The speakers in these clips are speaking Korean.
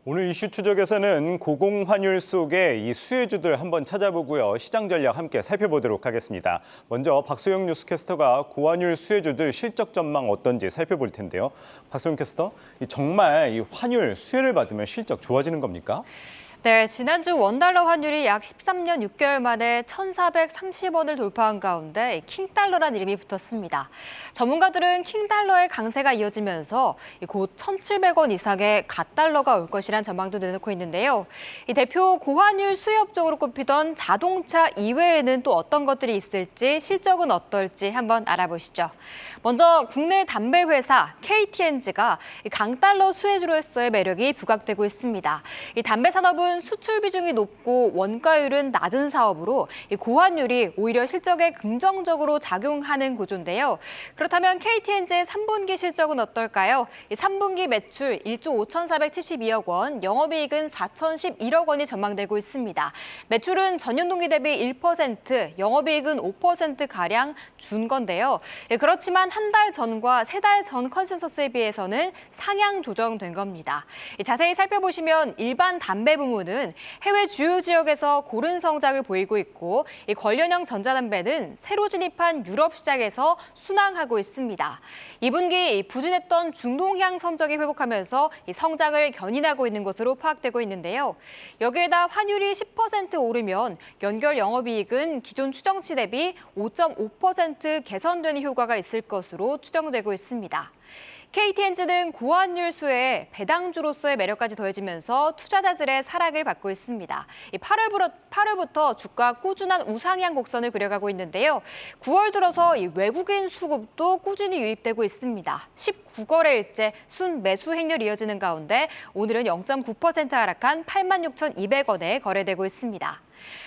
오늘 이슈 추적에서는 고공환율 속의 이 수혜주들 한번 찾아보고요. 시장 전략 함께 살펴보도록 하겠습니다. 먼저 박소영 뉴스캐스터가 고환율 수혜주들 실적 전망 어떤지 살펴볼 텐데요. 박소영 캐스터, 정말 이 환율 수혜를 받으면 실적 좋아지는 겁니까? 네, 지난주 원달러 환율이 약 13년 6개월 만에 1,430원을 돌파한 가운데 킹달러란 이름이 붙었습니다. 전문가들은 킹달러의 강세가 이어지면서 곧 1,700원 이상의 갓달러가 올 것이란 전망도 내놓고 있는데요. 이 대표 고환율 수혜업종으로 꼽히던 자동차 이외에는 또 어떤 것들이 있을지, 실적은 어떨지 한번 알아보시죠. 먼저 국내 담배 회사 KT&G가 강달러 수혜주로서의 매력이 부각되고 있습니다. 이 담배 산업은 수출 비중이 높고 원가율은 낮은 사업으로 고환율이 오히려 실적에 긍정적으로 작용하는 구조인데요. 그렇다면 KT&G의 3분기 실적은 어떨까요? 3분기 매출 1조 5,472억 원, 영업이익은 4,011억 원이 전망되고 있습니다. 매출은 전년 동기 대비 1%, 영업이익은 5%가량 준 건데요. 그렇지만 한 달 전과 세 달 전 컨센서스에 비해서는 상향 조정된 겁니다. 자세히 살펴보시면 일반 담배 부문은 해외 주요 지역에서 고른 성장을 보이고 있고 관련형 전자담배는 새로 진입한 유럽 시장에서 순항하고 있습니다. 2분기 부진했던 중동향 선적이 회복하면서 성장을 견인하고 있는 것으로 파악되고 있는데요. 여기에다 환율이 10% 오르면 연결 영업이익은 기존 추정치 대비 5.5% 개선되는 효과가 있을 것으로 추정되고 있습니다. KT&G는 고환율 수혜에 배당주로서의 매력까지 더해지면서 투자자들의 사랑을 받고 있습니다. 8월부터 주가 꾸준한 우상향 곡선을 그려가고 있는데요. 9월 들어서 외국인 수급도 꾸준히 유입되고 있습니다. 19거래일째 순매수 행렬이 이어지는 가운데 오늘은 0.9% 하락한 86,200원에 거래되고 있습니다.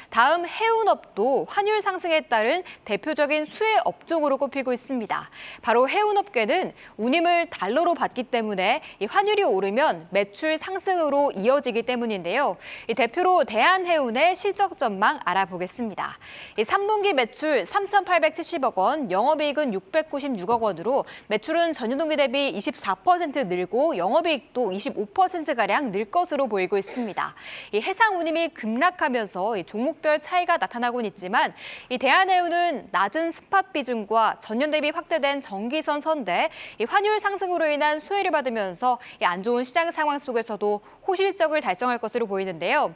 다음 해운업도 환율 상승에 따른 대표적인 수혜 업종으로 꼽히고 있습니다. 바로 해운업계는 운임을 달러로 받기 때문에 환율이 오르면 매출 상승으로 이어지기 때문인데요. 대표로 대한해운의 실적 전망 알아보겠습니다. 3분기 매출 3,870억 원, 영업이익은 696억 원으로 매출은 전년 동기 대비 24% 늘고 영업이익도 25%가량 늘 것으로 보이고 있습니다. 해상 운임이 급락하면서 종목별 차이가 나타나고는 있지만 이 대한해운은 낮은 스팟 비중과 전년 대비 확대된 정기선 선대, 환율 상승으로 인한 수혜를 받으면서 안 좋은 시장 상황 속에서도 호실적을 달성할 것으로 보이는데요.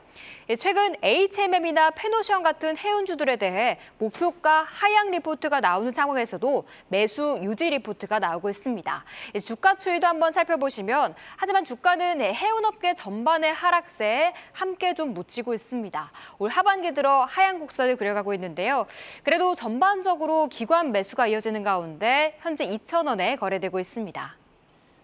최근 HMM이나 페노션 같은 해운주들에 대해 목표가 하향 리포트가 나오는 상황에서도 매수 유지 리포트가 나오고 있습니다. 주가 추이도 한번 살펴보시면 하지만 주가는 해운업계 전반의 하락세에 함께 좀 묻히고 있습니다. 올 하반기 들어 하향 곡선을 그려가고 있는데요. 그래도 전반적으로 기관 매수가 이어지는 가운데 현재 2,000원에 거래되고 있습니다.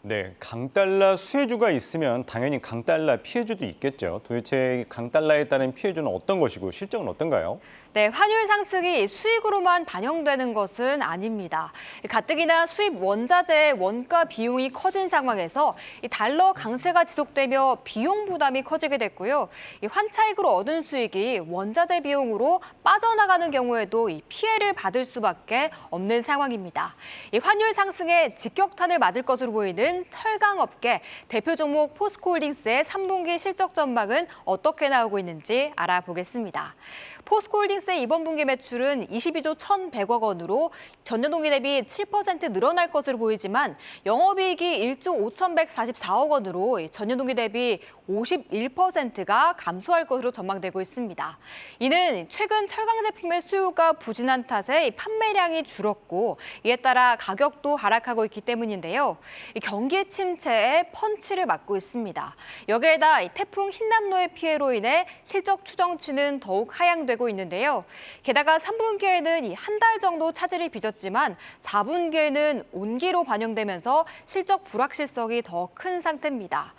네, 강달러 수혜주가 있으면 당연히 강달러 피해주도 있겠죠. 도대체 강달러에 따른 피해주는 어떤 것이고 실적은 어떤가요? 네, 환율 상승이 수익으로만 반영되는 것은 아닙니다. 가뜩이나 수입 원자재의 원가 비용이 커진 상황에서 이 달러 강세가 지속되며 비용 부담이 커지게 됐고요. 이 환차익으로 얻은 수익이 원자재 비용으로 빠져나가는 경우에도 이 피해를 받을 수밖에 없는 상황입니다. 이 환율 상승에 직격탄을 맞을 것으로 보이는 철강업계 대표 종목 포스코홀딩스의 3분기 실적 전망은 어떻게 나오고 있는지 알아보겠습니다. 포스코홀딩스의 이번 분기 매출은 22조 1,100억 원으로 전년 동기 대비 7% 늘어날 것으로 보이지만 영업이익이 1조 5,144억 원으로 전년 동기 대비 51%가 감소할 것으로 전망되고 있습니다. 이는 최근 철강 제품의 수요가 부진한 탓에 판매량이 줄었고 이에 따라 가격도 하락하고 있기 때문인데요. 경기 침체에 펀치를 맞고 있습니다. 여기에다 태풍 흰남노의 피해로 인해 실적 추정치는 더욱 하향되고 있는데요. 게다가 3분기에는 한 달 정도 차질이 빚었지만 4분기에는 온기로 반영되면서 실적 불확실성이 더 큰 상태입니다.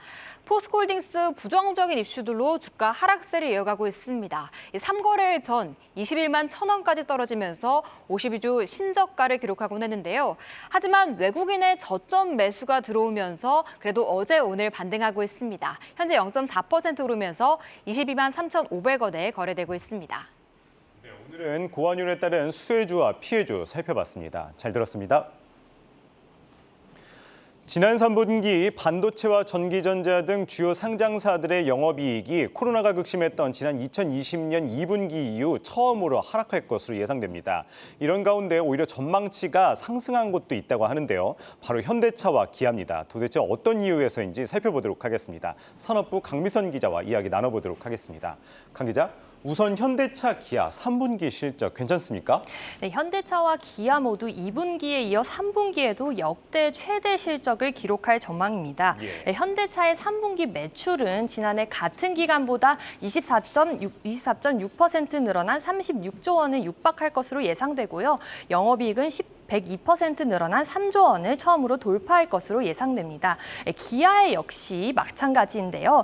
포스코홀딩스 부정적인 이슈들로 주가 하락세를 이어가고 있습니다. 3거래일 전 21만 1,000원까지 떨어지면서 52주 신저가를 기록하곤 했는데요. 하지만 외국인의 저점 매수가 들어오면서 그래도 어제 오늘 반등하고 있습니다. 현재 0.4% 오르면서 22만 3,500원에 거래되고 있습니다. 네, 오늘은 고환율에 따른 수혜주와 피해주 살펴봤습니다. 잘 들었습니다. 지난 3분기 반도체와 전기전자 등 주요 상장사들의 영업이익이 코로나가 극심했던 지난 2020년 2분기 이후 처음으로 하락할 것으로 예상됩니다. 이런 가운데 오히려 전망치가 상승한 곳도 있다고 하는데요. 바로 현대차와 기아입니다. 도대체 어떤 이유에서인지 살펴보도록 하겠습니다. 산업부 강미선 기자와 이야기 나눠보도록 하겠습니다. 강 기자, 우선 현대차, 기아 3분기 실적 괜찮습니까? 네, 현대차와 기아 모두 2분기에 이어 3분기에도 역대 최대 실적을 기록할 전망입니다. 네, 현대차의 3분기 매출은 지난해 같은 기간보다 24.6% 늘어난 36조 원을 육박할 것으로 예상되고요. 영업이익은 102% 늘어난 3조 원을 처음으로 돌파할 것으로 예상됩니다. 기아 역시 마찬가지인데요.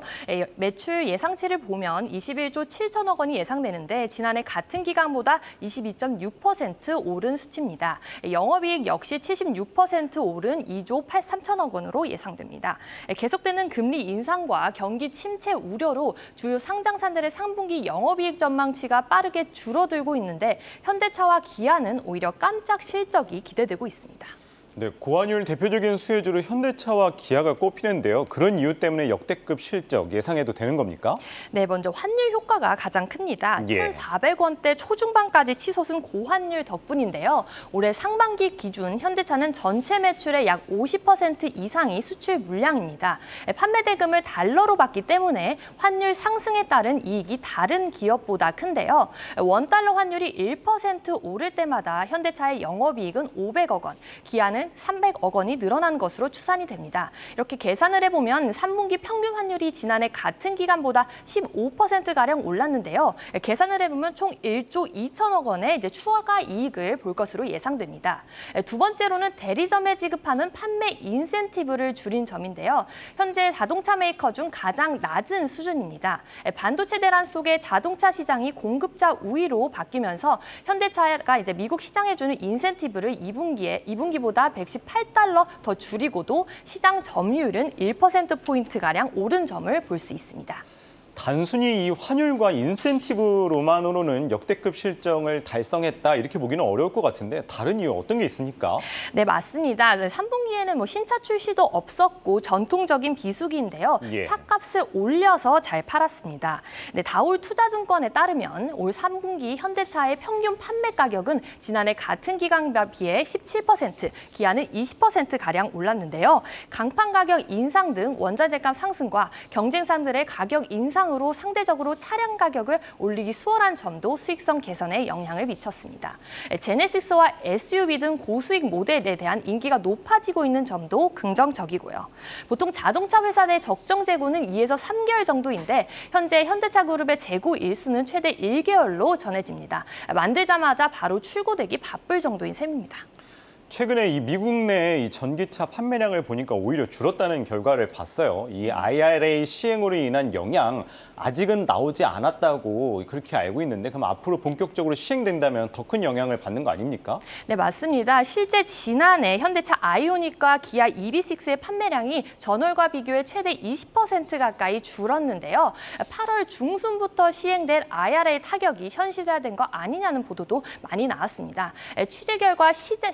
매출 예상치를 보면 21조 7천억 원이 예상되는데 지난해 같은 기간보다 22.6% 오른 수치입니다. 영업이익 역시 76% 오른 2조 3천억 원으로 예상됩니다. 계속되는 금리 인상과 경기 침체 우려로 주요 상장사들의 3분기 영업이익 전망치가 빠르게 줄어들고 있는데 현대차와 기아는 오히려 깜짝 실적이 기대되고 있습니다. 네, 고환율 대표적인 수혜주로 현대차와 기아가 꼽히는데요. 그런 이유 때문에 역대급 실적 예상해도 되는 겁니까? 네, 먼저 환율 효과가 가장 큽니다. 예. 1,400원대 초중반까지 치솟은 고환율 덕분인데요. 올해 상반기 기준 현대차는 전체 매출의 약 50% 이상이 수출 물량입니다. 판매 대금을 달러로 받기 때문에 환율 상승에 따른 이익이 다른 기업보다 큰데요. 원달러 환율이 1% 오를 때마다 현대차의 영업이익은 500억 원, 기아는 300억 원이 늘어난 것으로 추산이 됩니다. 이렇게 계산을 해보면 3분기 평균 환율이 지난해 같은 기간보다 15%가량 올랐는데요. 계산을 해보면 총 1조 2천억 원의 추가 이익을 볼 것으로 예상됩니다. 두 번째로는 대리점에 지급하는 판매 인센티브를 줄인 점인데요. 현재 자동차 메이커 중 가장 낮은 수준입니다. 반도체 대란 속에 자동차 시장이 공급자 우위로 바뀌면서 현대차가 미국 시장에 주는 인센티브를 2분기보다 118달러 더 줄이고도 시장 점유율은 1%포인트가량 오른 점을 볼 수 있습니다. 단순히 이 환율과 인센티브로만으로는 역대급 실적을 달성했다 이렇게 보기는 어려울 것 같은데 다른 이유 어떤 게 있습니까? 네, 맞습니다. 3분기에는 신차 출시도 없었고 전통적인 비수기인데요. 예. 차값을 올려서 잘 팔았습니다. 네, 다올 투자증권에 따르면 올 3분기 현대차의 평균 판매 가격은 지난해 같은 기간에 비해 17%, 기아는 20%가량 올랐는데요. 강판 가격 인상 등 원자재값 상승과 경쟁사들의 가격 인상으로 상대적으로 차량 가격을 올리기 수월한 점도 수익성 개선에 영향을 미쳤습니다. 제네시스와 SUV 등 고수익 모델에 대한 인기가 높아지고 있는 점도 긍정적이고요. 보통 자동차 회사 내 적정 재고는 2에서 3개월 정도인데 현재 현대차 그룹의 재고 일수는 최대 1개월로 전해집니다. 만들자마자 바로 출고되기 바쁠 정도인 셈입니다. 최근에 이 미국 내 이 전기차 판매량을 보니까 오히려 줄었다는 결과를 봤어요. 이 IRA 시행으로 인한 영향 아직은 나오지 않았다고 그렇게 알고 있는데 그럼 앞으로 본격적으로 시행된다면 더 큰 영향을 받는 거 아닙니까? 네, 맞습니다. 실제 지난해 현대차 아이오닉과 기아 EV6의 판매량이 전월과 비교해 최대 20% 가까이 줄었는데요. 8월 중순부터 시행된 IRA 타격이 현실화된 거 아니냐는 보도도 많이 나왔습니다. 취재 결과 실제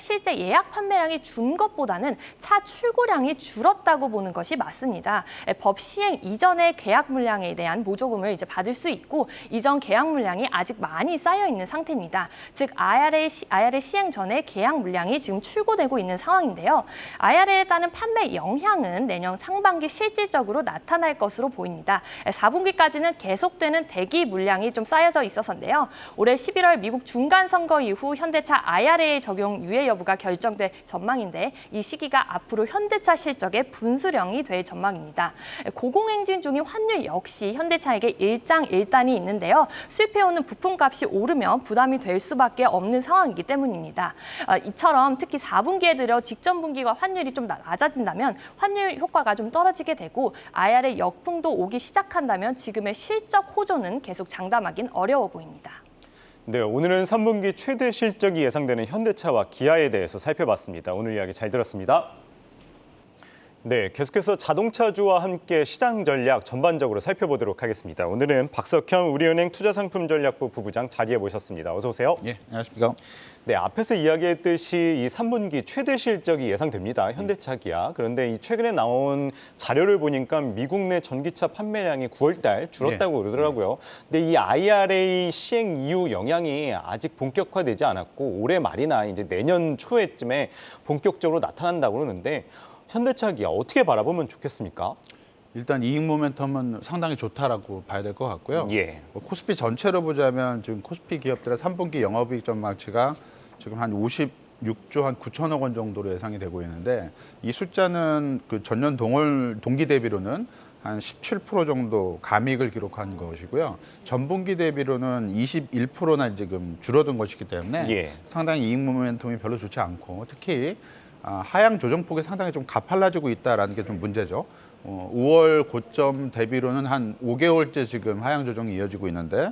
예약 판매량이 준 것보다는 차 출고량이 줄었다고 보는 것이 맞습니다. 법 시행 이전의 계약 물량에 대한 보조금을 받을 수 있고 이전 계약 물량이 아직 많이 쌓여 있는 상태입니다. 즉 IRA 시행 전에 계약 물량이 지금 출고되고 있는 상황인데요. IRA에 따른 판매 영향은 내년 상반기 실질적으로 나타날 것으로 보입니다. 4분기까지는 계속되는 대기 물량이 좀 쌓여져 있어서인데요. 올해 11월 미국 중간 선거 이후 현대차 IRA 적용 유예 여부가 결정될 전망인데 이 시기가 앞으로 현대차 실적의 분수령이 될 전망입니다. 고공행진 중인 환율 역시 현대차에게 일장일단이 있는데요. 수입해오는 부품값이 오르면 부담이 될 수밖에 없는 상황이기 때문입니다. 이처럼 특히 4분기에 들어 직전 분기와 환율이 좀 낮아진다면 환율 효과가 좀 떨어지게 되고 IRA 역풍도 오기 시작한다면 지금의 실적 호조는 계속 장담하긴 어려워 보입니다. 네, 오늘은 3분기 최대 실적이 예상되는 현대차와 기아에 대해서 살펴봤습니다. 오늘 이야기 잘 들었습니다. 네, 계속해서 자동차주와 함께 시장 전략 전반적으로 살펴보도록 하겠습니다. 오늘은 박석현 우리은행 투자상품전략부 부부장 자리해 모셨습니다. 어서 오세요. 예, 안녕하십니까. 네, 앞에서 이야기했듯이 이 3분기 최대 실적이 예상됩니다. 현대차, 기아. 그런데 이 최근에 나온 자료를 보니까 미국 내 전기차 판매량이 9월 달 줄었다고 그러더라고요. 근데 이 IRA 시행 이후 영향이 아직 본격화되지 않았고 올해 말이나 이제 내년 초에쯤에 본격적으로 나타난다고 그러는데 현대차, 기아 어떻게 바라보면 좋겠습니까? 일단 이익 모멘텀은 상당히 좋다라고 봐야 될 것 같고요. 예. 코스피 전체로 보자면 지금 코스피 기업들의 3분기 영업이익 전망치가 지금 한 56조 한 9천억 원 정도로 예상이 되고 있는데 이 숫자는 그 전년 동기 대비로는 한 17% 정도 감익을 기록한 것이고요. 전분기 대비로는 21%나 지금 줄어든 것이기 때문에 예. 상당히 이익 모멘텀이 별로 좋지 않고 특히 하향 조정폭이 상당히 좀 가팔라지고 있다라는 게 좀 문제죠. 5월 고점 대비로는 한 5개월째 지금 하향 조정이 이어지고 있는데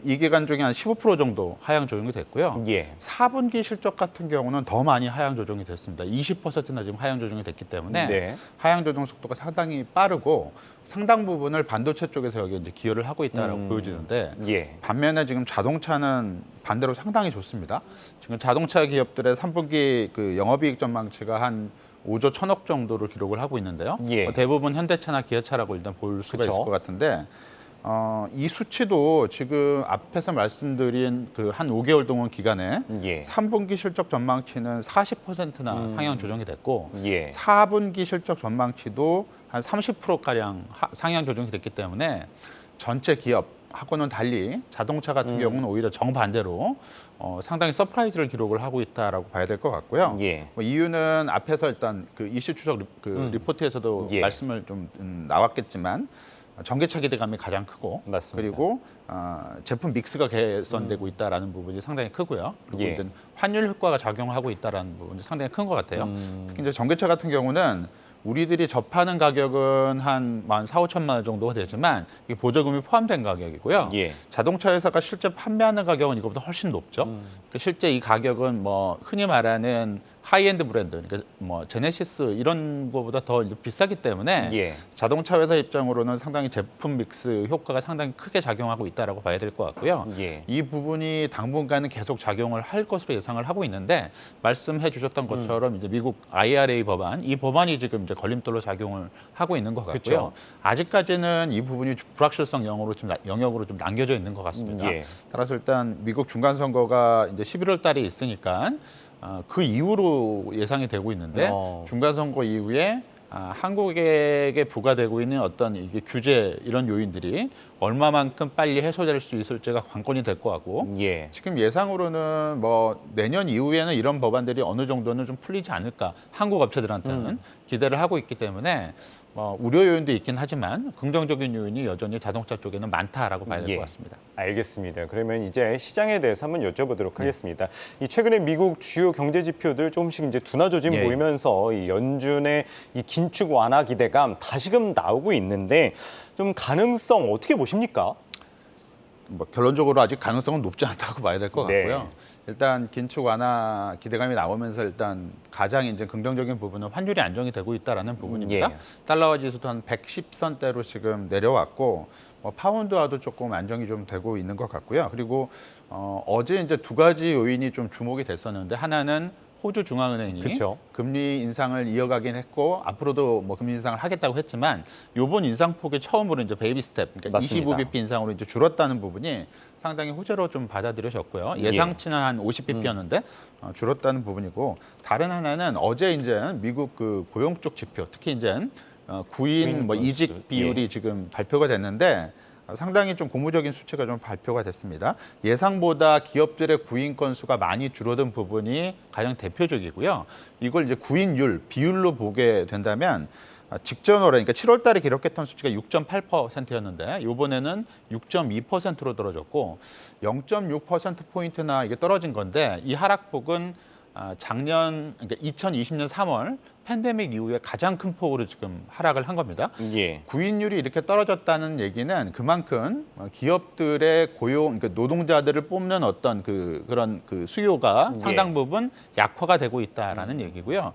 이 기간 중에 한 15% 정도 하향 조정이 됐고요. 예. 4분기 실적 같은 경우는 더 많이 하향 조정이 됐습니다. 20%나 지금 하향 조정이 됐기 때문에 네. 하향 조정 속도가 상당히 빠르고 상당 부분을 반도체 쪽에서 여기 이제 기여를 하고 있다라고 보여지는데 예. 반면에 지금 자동차는 반대로 상당히 좋습니다. 지금 자동차 기업들의 3분기 그 영업이익 전망치가 한 5조 1천억 정도를 기록을 하고 있는데요. 예. 대부분 현대차나 기아차라고 일단 볼 수가 그쵸. 있을 것 같은데 이 수치도 지금 앞에서 말씀드린 그 한 5개월 동안 기간에 예. 3분기 실적 전망치는 40%나 상향 조정이 됐고 예. 4분기 실적 전망치도 한 30%가량 상향 조정이 됐기 때문에 전체 기업하고는 달리 자동차 같은 경우는 오히려 정반대로 상당히 서프라이즈를 기록을 하고 있다라고 봐야 될 것 같고요. 예. 뭐 이유는 앞에서 일단 그 이슈 추적 리포트에서도 예. 말씀을 좀 나왔겠지만 전기차 기대감이 가장 크고 맞습니다. 그리고 제품 믹스가 개선되고 있다라는 부분이 상당히 크고요. 그리고 예. 이제 환율 효과가 작용하고 있다라는 부분이 상당히 큰 것 같아요. 특히 이제 전기차 같은 경우는 우리들이 접하는 가격은 한 14,5천만 원 정도가 되지만 이게 보조금이 포함된 가격이고요. 예. 자동차 회사가 실제 판매하는 가격은 이거보다 훨씬 높죠. 그러니까 실제 이 가격은 뭐 흔히 말하는 하이엔드 브랜드, 그러니까 뭐 제네시스 이런 거보다 더 비싸기 때문에 예. 자동차 회사 입장으로는 상당히 제품 믹스 효과가 상당히 크게 작용하고 있다라고 봐야 될 것 같고요. 예. 이 부분이 당분간은 계속 작용을 할 것으로 예상을 하고 있는데 말씀해 주셨던 것처럼 이제 미국 IRA 법안, 이 법안이 지금 이제 걸림돌로 작용을 하고 있는 것 같고요. 그쵸. 아직까지는 이 부분이 불확실성 영역으로 좀 남겨져 있는 것 같습니다. 예. 따라서 일단 미국 중간 선거가 이제 11월 달에 있으니까 그 이후로 예상이 되고 있는데 중간 선거 이후에 한국에게 부과되고 있는 어떤 이게 규제 이런 요인들이 얼마만큼 빨리 해소될 수 있을지가 관건이 될 것 같고 예. 지금 예상으로는 뭐 내년 이후에는 이런 법안들이 어느 정도는 좀 풀리지 않을까 한국 업체들한테는 기대를 하고 있기 때문에 우려 요인도 있긴 하지만 긍정적인 요인이 여전히 자동차 쪽에는 많다라고 봐야 될 것 같습니다. 알겠습니다. 그러면 이제 시장에 대해서 한번 여쭤보도록 하겠습니다. 이 최근에 미국 주요 경제 지표들 조금씩 이제 둔화 조짐 예. 보이면서 이 연준의 이 긴축 완화 기대감 다시금 나오고 있는데 좀 가능성 어떻게 보십니까? 뭐 결론적으로 아직 가능성은 높지 않다고 봐야 될 것 네. 같고요. 일단 긴축 완화 기대감이 나오면서 일단 가장 이제 긍정적인 부분은 환율이 안정이 되고 있다라는 부분입니다. 예. 달러화 지수도 한 110선대로 지금 내려왔고 파운드화도 조금 안정이 좀 되고 있는 것 같고요. 그리고 어제 이제 두 가지 요인이 좀 주목이 됐었는데 하나는 호주 중앙은행이 그쵸. 금리 인상을 이어가긴 했고 앞으로도 뭐 금리 인상을 하겠다고 했지만 이번 인상폭이 처음으로 이제 베이비 스텝, 그러니까 맞습니다. 25bp 인상으로 이제 줄었다는 부분이 상당히 호재로 좀 받아들여졌고요. 예상치는 한 50bp였는데 줄었다는 부분이고 다른 하나는 어제 이제 미국 그 고용 쪽 지표, 특히 이제 구인 뭐 건수. 이직 비율이 지금 발표가 됐는데 상당히 좀 고무적인 수치가 좀 발표가 됐습니다. 예상보다 기업들의 구인 건수가 많이 줄어든 부분이 가장 대표적이고요. 이걸 이제 구인율, 비율로 보게 된다면 직전월에, 그러니까 7월 달에 기록했던 수치가 6.8%였는데 이번에는 6.2%로 떨어졌고 0.6%포인트나 이게 떨어진 건데 이 하락폭은 작년, 그러니까 2020년 3월 팬데믹 이후에 가장 큰 폭으로 지금 하락을 한 겁니다. 예. 구인율이 이렇게 떨어졌다는 얘기는 그만큼 기업들의 고용, 그러니까 노동자들을 뽑는 어떤 그런 수요가 상당 부분 약화가 되고 있다라는 얘기고요.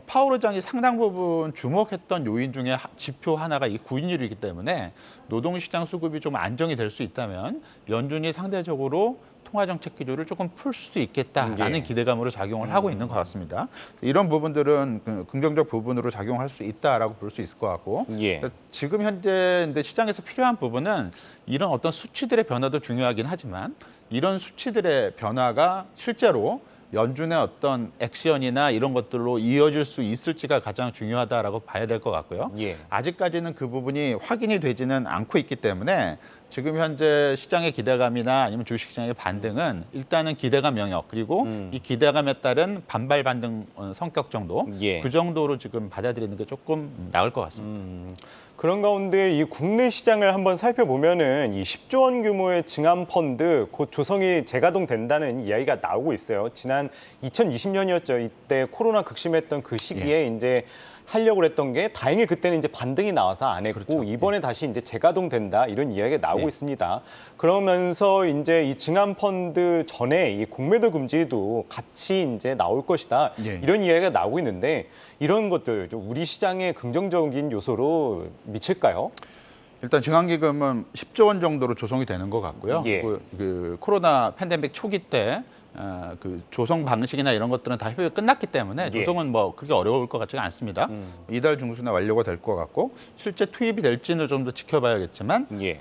파월 의장이 상당 부분 주목했던 요인 중에 지표 하나가 이 구인율이기 때문에 노동시장 수급이 좀 안정이 될 수 있다면 연준이 상대적으로 통화정책 기조를 조금 풀 수 있겠다라는 예. 기대감으로 작용을 하고 있는 것 같습니다. 이런 부분들은 긍정적 부분으로 작용할 수 있다라고 볼 수 있을 것 같고 예. 지금 현재 근데 시장에서 필요한 부분은 이런 어떤 수치들의 변화도 중요하긴 하지만 이런 수치들의 변화가 실제로 연준의 어떤 액션이나 이런 것들로 이어질 수 있을지가 가장 중요하다라고 봐야 될 것 같고요. 예. 아직까지는 그 부분이 확인이 되지는 않고 있기 때문에 지금 현재 시장의 기대감이나 아니면 주식시장의 반등은 일단은 기대감 영역 그리고 이 기대감에 따른 반발 반등 성격 정도 예. 그 정도로 지금 받아들이는 게 조금 나을 것 같습니다. 그런 가운데 이 국내 시장을 한번 살펴보면은 이 10조 원 규모의 증한 펀드 곧 조성이 재가동된다는 이야기가 나오고 있어요. 지난 2020년이었죠. 이때 코로나 극심했던 그 시기에 이제 하려고 했던 게 다행히 그때는 이제 반등이 나와서 안 했고 그렇죠. 이번에 다시 이제 재가동된다 이런 이야기가 나오고 예. 있습니다. 그러면서 이제 이 증한 펀드 전에 이 공매도 금지도 같이 이제 나올 것이다 예. 이런 이야기가 나오고 있는데 이런 것들 좀 우리 시장에 긍정적인 요소로 미칠까요? 일단 증한기금은 10조 원 정도로 조성이 되는 것 같고요. 예. 그 코로나 팬데믹 초기 때 그 조성 방식이나 이런 것들은 다 협의가 끝났기 때문에 예. 조성은 뭐 그렇게 어려울 것 같지가 않습니다. 이달 중순에 완료가 될 것 같고 실제 투입이 될지는 좀 더 지켜봐야겠지만 예.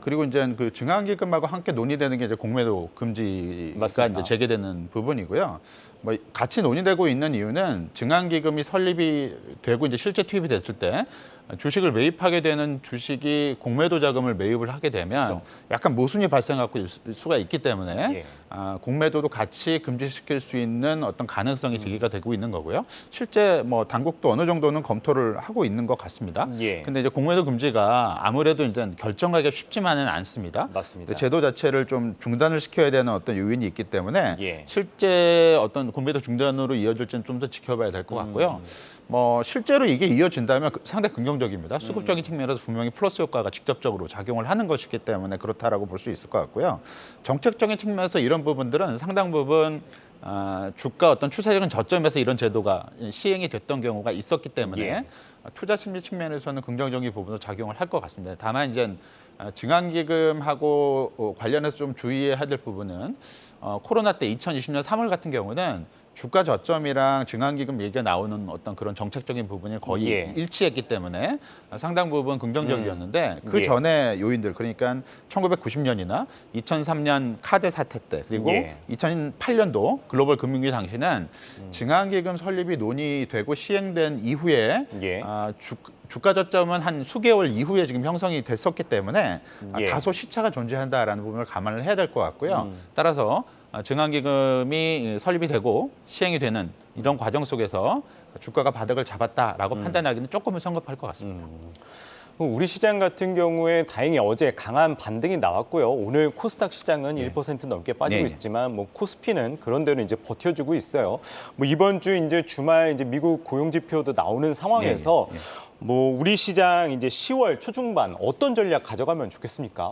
그리고 이제 그 증한기금하고 함께 논의되는 게 이제 공매도 금지가 맞습니다. 이제 재개되는 부분이고요. 뭐 같이 논의되고 있는 이유는 증한기금이 설립이 되고 이제 실제 투입이 됐을 때 주식을 매입하게 되는 주식이 공매도 자금을 매입을 하게 되면 그렇죠. 약간 모순이 발생하고 있을 수가 있기 때문에 예. 공매도도 같이 금지시킬 수 있는 어떤 가능성이 제기가 되고 있는 거고요. 실제 뭐 당국도 어느 정도는 검토를 하고 있는 것 같습니다. 예. 근데 이제 공매도 금지가 아무래도 일단 결정하기가 쉽지만은 않습니다. 맞습니다. 근데 제도 자체를 좀 중단을 시켜야 되는 어떤 요인이 있기 때문에 예. 실제 어떤 공매도 중단으로 이어질지는 좀 더 지켜봐야 될 것 같고요. 뭐 실제로 이게 이어진다면 상당히 긍정적입니다. 수급적인 측면에서 분명히 플러스 효과가 직접적으로 작용을 하는 것이기 때문에 그렇다라고 볼 수 있을 것 같고요. 정책적인 측면에서 이런 부분들은 상당 부분 주가 어떤 추세적인 저점에서 이런 제도가 시행이 됐던 경우가 있었기 때문에 예. 투자 심리 측면에서는 긍정적인 부분으로 작용을 할 것 같습니다. 다만 이제 증한기금하고 관련해서 좀 주의해야 될 부분은 코로나 때 2020년 3월 같은 경우는 주가 저점이랑 증한기금 얘기가 나오는 어떤 그런 정책적인 부분이 거의 예. 일치했기 때문에 상당 부분 긍정적이었는데 그 예. 전에 요인들 그러니까 1990년이나 2003년 카드 사태 때 그리고 예. 2008년도 글로벌 금융위기 당시는 증한기금 설립이 논의되고 시행된 이후에 예. 주가 저점은 한 수개월 이후에 지금 형성이 됐었기 때문에 예. 다소 시차가 존재한다라는 부분을 감안을 해야 될 것 같고요. 따라서 증한기금이 설립이 되고 시행이 되는 이런 과정 속에서 주가가 바닥을 잡았다라고 판단하기는 조금은 성급할 것 같습니다. 우리 시장 같은 경우에 다행히 어제 강한 반등이 나왔고요. 오늘 코스닥 시장은 1% 넘게 빠지고 예. 있지만 뭐 코스피는 그런 대로 이제 버텨주고 있어요. 뭐 이번 주 이제 주말 이제 미국 고용 지표도 나오는 상황에서 뭐 우리 시장 이제 10월 초중반 어떤 전략 가져가면 좋겠습니까?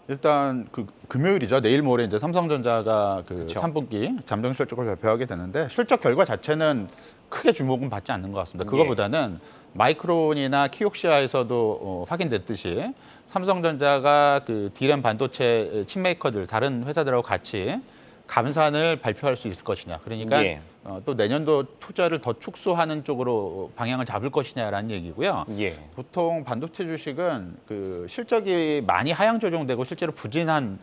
일단 그 금요일이죠. 내일 모레 이제 삼성전자가 그 그쵸. 3분기 잠정 실적을 발표하게 되는데 실적 결과 자체는 크게 주목은 받지 않는 것 같습니다. 그거보다는 마이크론이나 키옥시아에서도 확인됐듯이 삼성전자가 그 D램 반도체 칩메이커들 다른 회사들하고 같이 감산을 발표할 수 있을 것이냐. 그러니까 예. 또 내년도 투자를 더 축소하는 쪽으로 방향을 잡을 것이냐라는 얘기고요. 예. 보통 반도체 주식은 그 실적이 많이 하향 조정되고 실제로 부진한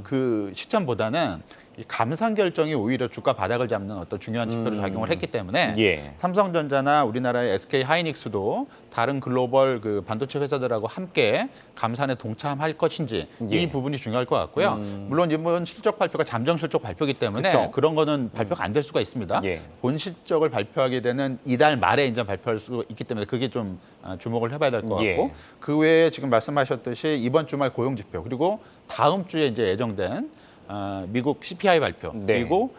그 시점보다는 이 감산 결정이 오히려 주가 바닥을 잡는 어떤 중요한 지표로 작용을 했기 때문에 예. 삼성전자나 우리나라의 SK 하이닉스도 다른 글로벌 그 반도체 회사들하고 함께 감산에 동참할 것인지 예. 이 부분이 중요할 것 같고요. 물론 이번 실적 발표가 잠정 실적 발표이기 때문에 그쵸. 그런 거는 발표가 안 될 수가 있습니다. 예. 본 실적을 발표하게 되는 이달 말에 이제 발표할 수 있기 때문에 그게 좀 주목을 해봐야 될 것 같고 예. 그 외에 지금 말씀하셨듯이 이번 주말 고용 지표 그리고 다음 주에 이제 예정된 미국 CPI 발표 네. 그리고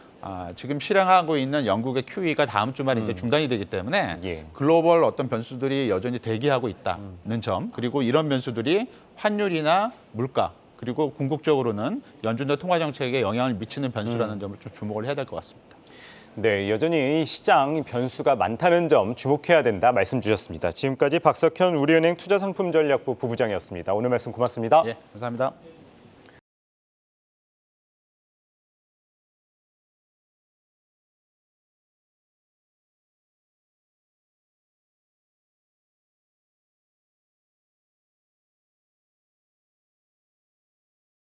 지금 실행하고 있는 영국의 QE가 다음 주말에 이제 중단이 되기 때문에 예. 글로벌 어떤 변수들이 여전히 대기하고 있다는 점 그리고 이런 변수들이 환율이나 물가 그리고 궁극적으로는 연준의 통화 정책에 영향을 미치는 변수라는 점을 좀 주목을 해야 될 것 같습니다. 네, 여전히 시장 변수가 많다는 점 주목해야 된다 말씀 주셨습니다. 지금까지 박석현 우리은행 투자상품전략부 부부장이었습니다. 오늘 말씀 고맙습니다. 예, 감사합니다.